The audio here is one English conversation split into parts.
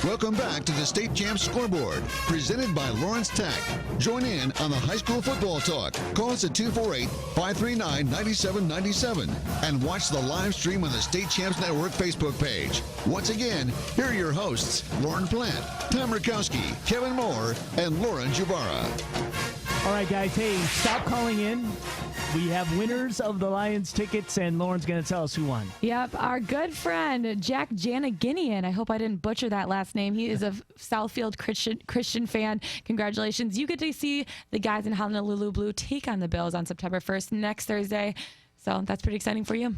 Welcome back to the State Champs Scoreboard, presented by Lawrence Tech. Join in on the high school football talk. Call us at 248-539-9797 and watch the live stream on the State Champs Network Facebook page. Once again, here are your hosts, Lauren Plant, Tom Rakowski, Kevin Moore, and Lauren Jubara. All right, guys. Hey, stop calling in. We have winners of the Lions tickets, and Lauren's going to tell us who won. Yep, our good friend, Jack Janaginian. I hope I didn't butcher that last name. He is a Southfield Christian fan. Congratulations. You get to see the guys in Honolulu Blue take on the Bills on September 1st, next Thursday. So that's pretty exciting for you.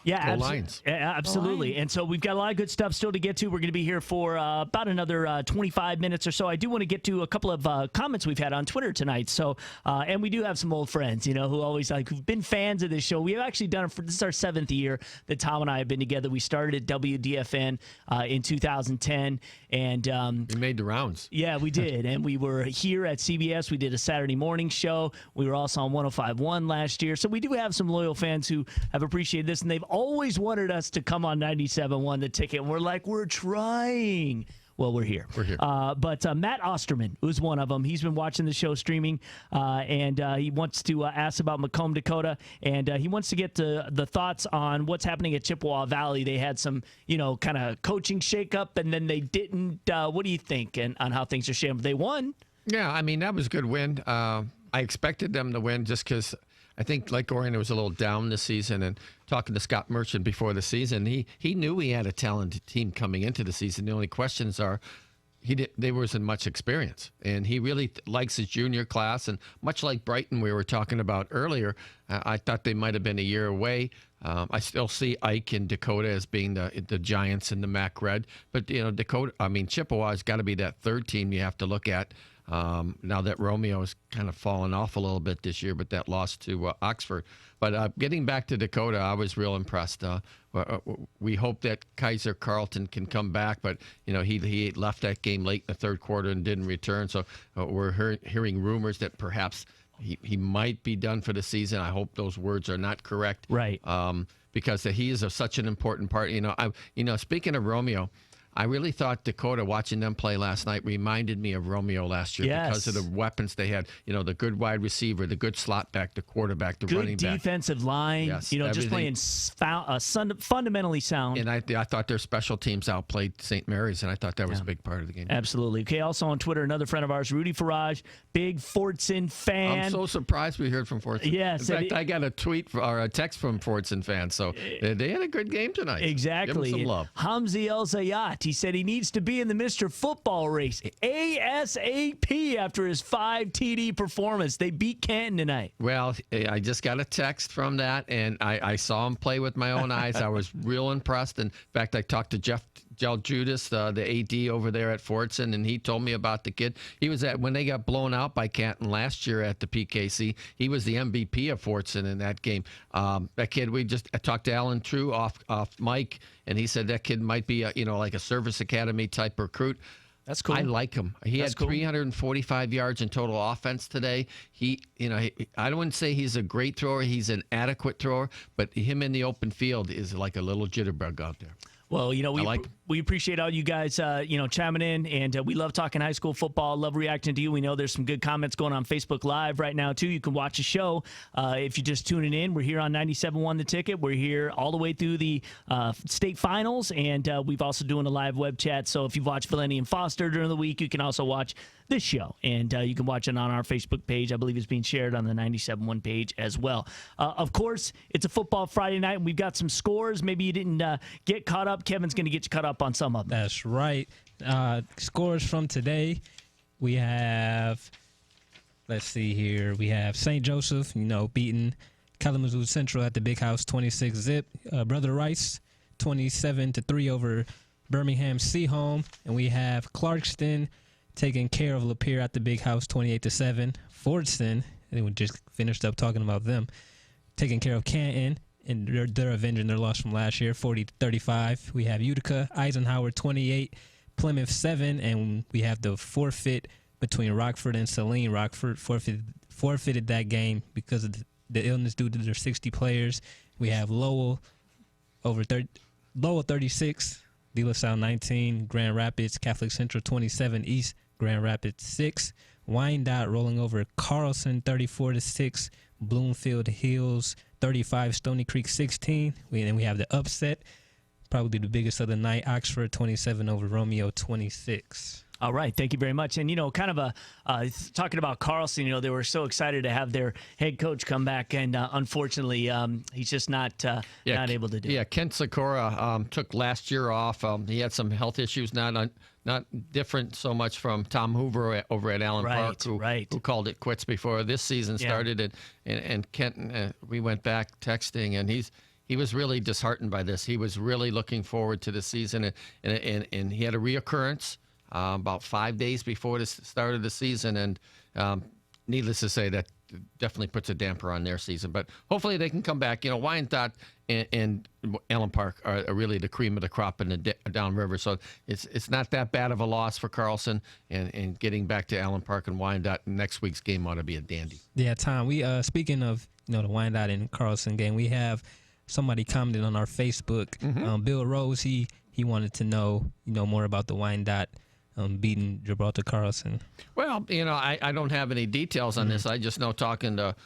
Yeah, Lions. Absolutely. And so we've got a lot of good stuff still to get to. We're going to be here for about another 25 minutes or so. I do want to get to a couple of comments we've had on Twitter tonight. So, and we do have some old friends, who always who've been fans of this show. We have actually done it this is our 7th year that Tom and I have been together. We started at WDFN in 2010, and we made the rounds. Yeah, we did. And we were here at CBS. We did a Saturday morning show. We were also on 105.1 last year. So we do have some loyal fans who have appreciated this, and they've always wanted us to come on 97.1 The Ticket, and we're like, we're trying. Well, we're here. We're here. But Matt Osterman was one of them. He's been watching the show streaming, and he wants to ask about Macomb, Dakota, and he wants to get the thoughts on what's happening at Chippewa Valley. They had some, kind of coaching shakeup, and then they didn't. What do you think on how things are shaping up? They won. Yeah, I mean, that was a good win. I expected them to win just because I think Lake Orion was a little down this season, and talking to Scott Merchant before the season, he knew he had a talented team coming into the season. The only questions are there wasn't much experience, and he really likes his junior class. And much like Brighton we were talking about earlier, I thought they might have been a year away. I still see Ike and Dakota as being the Giants and the MAC Red, but Chippewa's got to be that third team you have to look at. Now that Romeo has kind of fallen off a little bit this year, but that loss to Oxford. But getting back to Dakota, I was real impressed. We hope that Kaiser Carlton can come back, but he left that game late in the third quarter and didn't return. So we're hearing rumors that perhaps he might be done for the season. I hope those words are not correct. Right. Because he is such an important part. Speaking of Romeo, I really thought Dakota, watching them play last night, reminded me of Romeo last year because of the weapons they had. The good wide receiver, the good slot back, the quarterback, the running back. Good defensive line. Yes, just playing fundamentally sound. And I thought their special teams outplayed St. Mary's, and I thought that was a big part of the game. Absolutely. Okay, also on Twitter, another friend of ours, Rudy Farage, big Fortson fan. I'm so surprised we heard from Fortson. Yes. In fact, I got a tweet or a text from Fortson fans, so they had a good game tonight. Exactly. Give them some love. Hamzi El Zayat, he said he needs to be in the Mr. Football race ASAP after his 5 TD performance. They beat Canton tonight. Well, I just got a text from that, and I saw him play with my own eyes. I was real impressed. In fact, I talked to Jeff Judas, the AD over there at Fortson, and he told me about the kid. He was when they got blown out by Canton last year at the PKC. He was the MVP of Fortson in that game. That kid, I talked to Alan True off mic, and he said that kid might be like a service academy type recruit. That's cool. I like him. He had 345 yards in total offense today. I wouldn't say he's a great thrower. He's an adequate thrower, but him in the open field is like a little jitterbug out there. Well, we appreciate all you guys, chiming in, and we love talking high school football. Love reacting to you. We know there's some good comments going on Facebook Live right now, too. You can watch the show if you're just tuning in. We're here on 97.1 The Ticket. We're here all the way through the state finals, and we've also doing a live web chat. So if you've watched Valenti and Foster during the week, you can also watch this show, and you can watch it on our Facebook page. I believe it's being shared on the 97.1 page as well. Of course, it's a football Friday night, and we've got some scores. Maybe you didn't get caught up. Kevin's going to get you caught up on some of them. That's right. Scores from today, we have, let's see here, we have St. Joseph, beating Kalamazoo Central at the Big House 26-zip. Brother Rice 27-3 over Birmingham Seahome, and we have Clarkston taking care of Lapeer at the Big House 28-7. Fortson, and we just finished up talking about them, taking care of Canton, and they're avenging their loss from last year, 40-35. We have Utica, Eisenhower 28, Plymouth 7, and we have the forfeit between Rockford and Saline. Rockford forfeited that game because of the illness due to their 60 players. We have Lowell 36, De La Salle 19, Grand Rapids Catholic Central 27, East Grand Rapids 6. Wyandotte rolling over Carlson 34-6, Bloomfield Hills 35, Stony Creek 16. Then we have the upset, probably the biggest of the night, Oxford 27 over Romeo 26. All right, thank you very much. And, kind of talking about Carlson, they were so excited to have their head coach come back, and unfortunately, he's just not able to do it. Yeah, Kent Sikora took last year off. He had some health issues, not different so much from Tom Hoover over at Allen Park, who called it quits before this season started. And Kent, we went back texting, and he was really disheartened by this. He was really looking forward to the season, and he had a reoccurrence about 5 days before the start of the season, and needless to say, that definitely puts a damper on their season. But hopefully they can come back. Wyandotte and Allen Park are really the cream of the crop in the downriver, so it's not that bad of a loss for Carlson, and getting back to Allen Park and Wyandotte next week's game ought to be a dandy. Yeah, Tom, we speaking of the Wyandotte and Carlson game, we have somebody commented on our Facebook. Bill Rose, he wanted to know more about the Wyandotte beating Gibraltar Carlson. Well, I don't have any details on this. I just know, talking to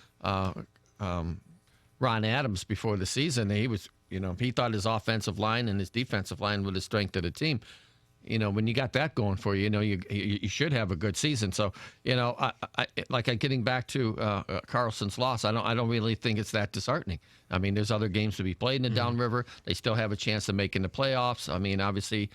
Ron Adams before the season, he was, he thought his offensive line and his defensive line were the strength of the team. When you got that going for you, you should have a good season. So, getting back to Carlson's loss, I don't really think it's that disheartening. I mean, there's other games to be played in the downriver. They still have a chance of making the playoffs. I mean, obviously,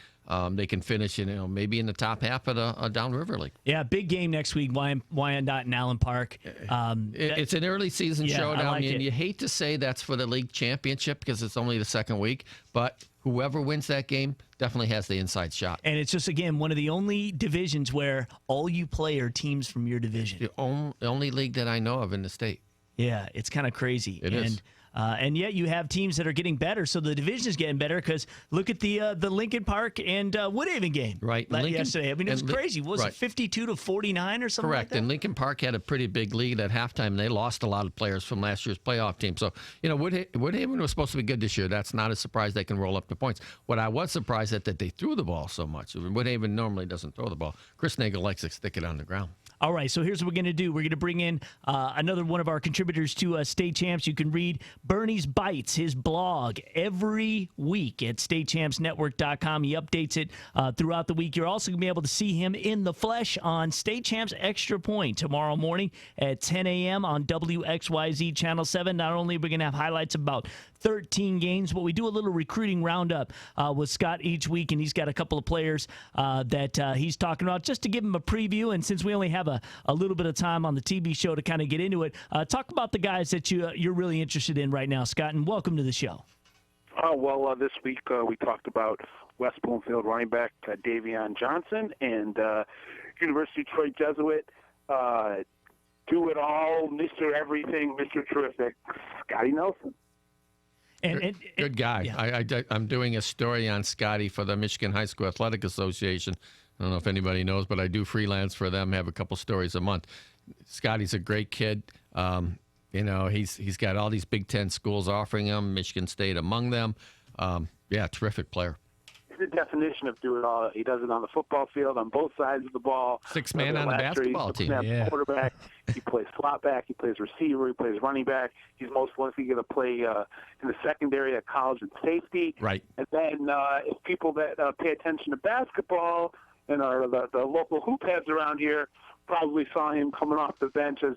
they can finish, maybe in the top half of the downriver league. Yeah, big game next week, Wyandotte and Allen Park. It's an early season showdown, and you hate to say that's for the league championship because it's only the second week, but whoever wins that game definitely has the inside shot. And it's just, again, one of the only divisions where all you play are teams from your division. The only league that I know of in the state. Yeah, it's kind of crazy. It is. And yet you have teams that are getting better, so the division is getting better, because look at the Lincoln Park and Woodhaven game yesterday. I mean, it was crazy. What was it, 52-49 or something? Correct. Like that? And Lincoln Park had a pretty big lead at halftime. They lost a lot of players from last year's playoff team. So, Woodhaven was supposed to be good this year. That's not a surprise. They can roll up the points. What I was surprised at that they threw the ball so much. Woodhaven normally doesn't throw the ball. Chris Nagel likes to stick it on the ground. All right, so here's what we're going to do. We're going to bring in another one of our contributors to State Champs. You can read Bernie's Bites, his blog, every week at statechampsnetwork.com. He updates it throughout the week. You're also going to be able to see him in the flesh on State Champs Extra Point tomorrow morning at 10 a.m. on WXYZ Channel 7. Not only are we going to have highlights about 13 games, but we do a little recruiting roundup with Scott each week, and he's got a couple of players that he's talking about just to give him a preview. And since we only have a little bit of time on the TV show to kind of get into it, talk about the guys that you're really interested in right now, Scott, and welcome to the show. This week we talked about West Bloomfield running back Davion Johnson and University of Detroit Jesuit do it all, Mr. Everything, Mr. Terrific, Scotty Nelson. And good guy. Yeah. I'm doing a story on Scotty for the Michigan High School Athletic Association. I don't know if anybody knows, but I do freelance for them, have a couple stories a month. Scotty's a great kid. He's got all these Big Ten schools offering him, Michigan State among them. Terrific player. The definition of do it all. He does it on the football field, on both sides of the ball. Six man on the basketball team. Yeah. Quarterback. He plays slot back. He plays receiver. He plays running back. He's most likely going to play in the secondary at college and safety. Right. And then if people that pay attention to basketball and are the local hoop heads around here probably saw him coming off the bench as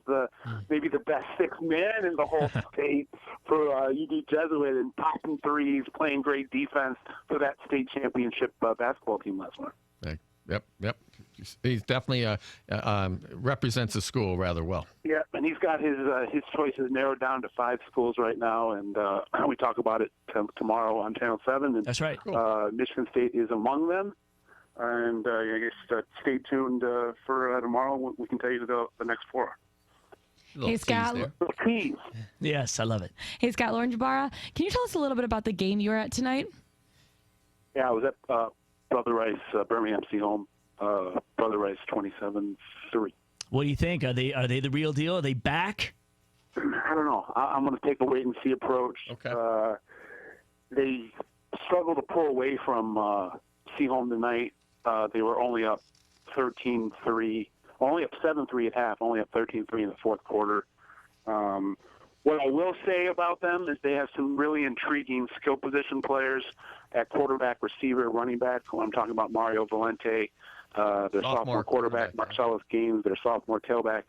maybe the best sixth man in the whole state for UD Jesuit, and popping threes, playing great defense for that state championship basketball team last night. Yep. He's definitely represents the school rather well. Yeah, and he's got his choices narrowed down to 5 schools right now, and we talk about it tomorrow on Channel 7. And, that's right. Cool. Michigan State is among them. And I guess stay tuned for tomorrow. We can tell you the next 4. Hey, Scott. Yes, I love it. Hey, Scott, Lauren Jabara, can you tell us a little bit about the game you were at tonight? Yeah, I was at Brother Rice, Birmingham C home. Brother Rice 27-3. What do you think? Are they the real deal? Are they back? I don't know. I'm going to take a wait and see approach. Okay. They struggle to pull away from Seaholm tonight. They were only up 13-3, only up 7-3 at half, only up 13-3 in the fourth quarter. What I will say about them is they have some really intriguing skill position players at quarterback, receiver, running back. I'm talking about Mario Valente, their sophomore quarterback, Marcellus Gaines, their sophomore tailback,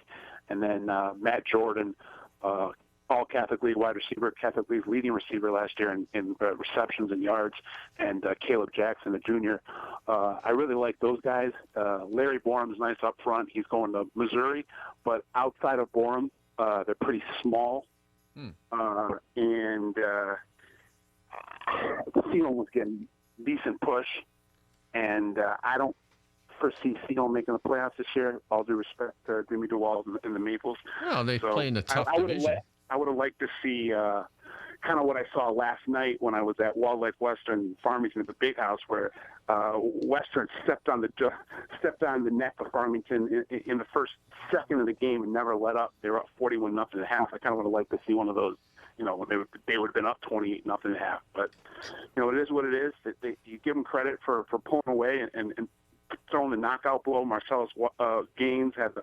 and then Matt Jordan, all Catholic League wide receiver, Catholic League leading receiver last year in receptions and yards, and Caleb Jackson, a junior. I really like those guys. Larry Borum's nice up front. He's going to Missouri, but outside of Borum, they're pretty small. And Seaholm was getting decent push, and I don't foresee Seaholm making the playoffs this year. All due respect to Jimmy DeWald and the Maples. Well, they play in a tough division. I would have liked to see kind of what I saw last night when I was at Wildlife Western Farmington at the Big House, where Western stepped on the neck of Farmington in the first second of the game and never let up. They were up 41-0 at half. I kind of would have liked to see one of those, when they would have been up 28-0 at half. But it is what it is. You give them credit for pulling away and throwing the knockout blow. Marcellus Gaines had the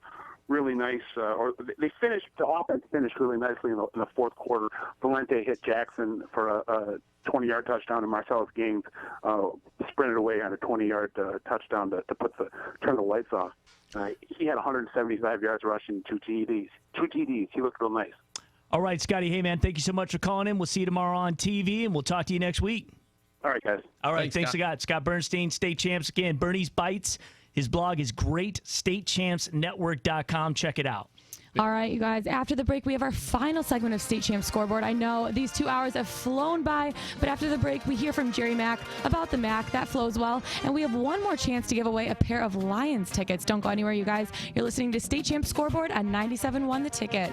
really nice, the offense finished really nicely in the fourth quarter. Valente hit Jackson for a 20-yard touchdown, and Marcellus Gaines sprinted away on a 20-yard touchdown to turn the lights off. He had 175 yards rushing, 2 TDs. He looked real nice. All right, Scotty. Hey, man, thank you so much for calling in. We'll see you tomorrow on TV, and we'll talk to you next week. All right, guys. All right, thanks Scott. Scott Bernstein, State Champs again. Bernie's Bites. His blog is great, statechampsnetwork.com. Check it out. All right, you guys. After the break, we have our final segment of State Champs Scoreboard. I know these 2 hours have flown by, but after the break, we hear from Jerry Mack about the Mac. That flows well. And we have one more chance to give away a pair of Lions tickets. Don't go anywhere, you guys. You're listening to State Champs Scoreboard on 97.1 The Ticket.